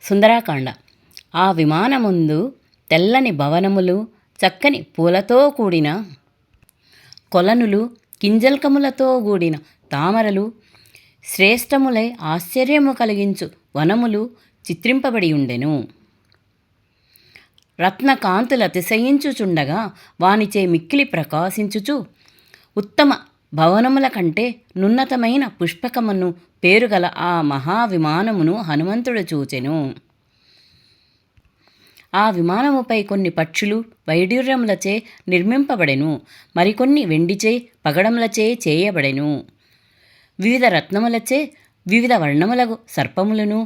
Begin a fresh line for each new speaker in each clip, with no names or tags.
సుందరాకాండ. ఆ విమానముందు తెల్లని భవనములు, చక్కని పూలతో కూడిన కొలనులు, కింజల్కములతో కూడిన తామరలు, శ్రేష్టములై ఆశ్చర్యము కలిగించు వనములు చిత్రింపబడి ఉండెను. రత్నకాంతుల అతిశయించుచుండగా వానిచే మిక్కిలి ప్రకాశించుచు ఉత్తమ భవనముల కంటే నున్నతమైన పుష్పకమును పేరుగల ఆ మహావిమానమును హనుమంతుడు చూచెను. ఆ విమానముపై కొన్ని పక్షులు వైడూర్యములచే నిర్మింపబడెను, మరికొన్ని వెండిచే పగడములచే చేయబడెను. వివిధ రత్నములచే వివిధ వర్ణములకు సర్పములను,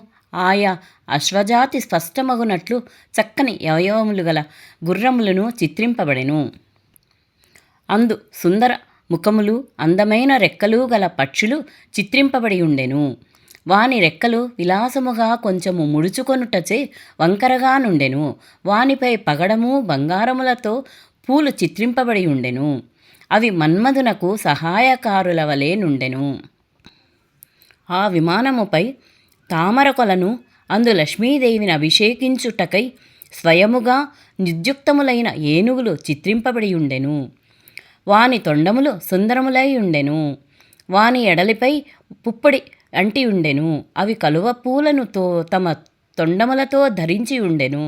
ఆయా అశ్వజాతి స్పష్టమగునట్లు చక్కని అవయవములు గల గుర్రములను చిత్రింపబడెను. అందు సుందర ముఖములు, అందమైన రెక్కలు గల పక్షులు చిత్రింపబడి ఉండెను. వాని రెక్కలు విలాసముగా కొంచెము ముడుచుకొనుటచే వంకరగా నుండెను. వానిపై పగడము బంగారములతో పూలు చిత్రింపబడి ఉండెను. అవి మన్మధునకు సహాయకారుల వలె నుండెను. ఆ విమానముపై తామర కొలను అందు లక్ష్మీదేవిని అభిషేకించుటకై స్వయముగా నిర్యుక్తములైన ఏనుగులు చిత్రింపబడి ఉండెను. వాని తొండములు సుందరములై ఉండెను. వాని ఎడలిపై పుప్పొడి అంటి ఉండెను. అవి కలువ పూలను తమ తొండములతో ధరించి ఉండెను.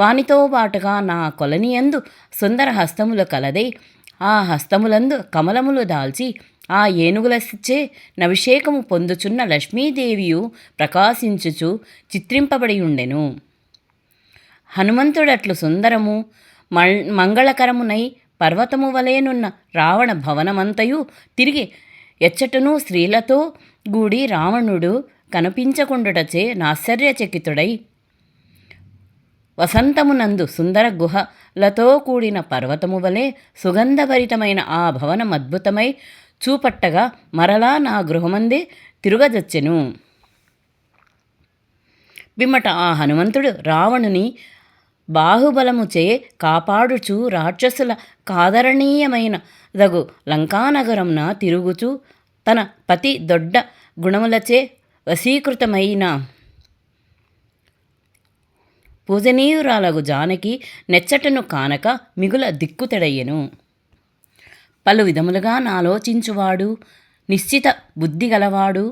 వానితో పాటుగా నా కొలనియందు సుందర హస్తములు కలదై ఆ హస్తములందు కమలములు దాల్చి ఆ ఏనుగులచే నభిషేకము పొందుచున్న లక్ష్మీదేవియు ప్రకాశించుచు చిత్రింపబడి ఉండెను. హనుమంతుడట్లు సుందరము మంగళకరమునై పర్వతము వలెనున్న రావణ భవనమంతయు తిరిగి ఎచ్చటను స్త్రీలతో గూడి రావణుడు కనిపించకుండుటచే నాశ్చర్యచకితుడై వసంతమునందు సుందర గుహలతో కూడిన పర్వతము వలె సుగంధభరితమైన ఆ భవనం అద్భుతమై చూపట్టగా మరలా నా గృహమందే తిరుగజొచ్చెను. పిమ్మట ఆ హనుమంతుడు రావణుని బాహుబలముచే కాపాడుచు రాక్షసుల కాదరణీయమైన దగు లంకానగరంన తిరుగుచు తన పతి దొడ్డ గుణములచే వశీకృతమైన పూజనీయురాలగు జానకి నెచ్చటను కానక మిగుల దిక్కుతెడయ్యెను. పలు విధములుగా నాలోచించువాడు, నిశ్చిత బుద్ధి గలవాడు,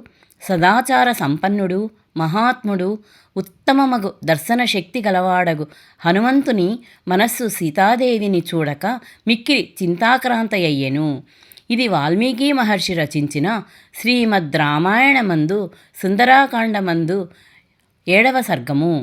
సదాచార సంపన్నుడు, మహాత్ముడు, ఉత్తమమగు దర్శన శక్తి గలవాడగు హనుమంతుని మనస్సు సీతాదేవిని చూడక మిక్కిలి చింతాక్రాంతయ్యెను. ఇది వాల్మీకి మహర్షి రచించిన శ్రీమద్ రామాయణమందు సుందరాకాండమందు 7వ సర్గము.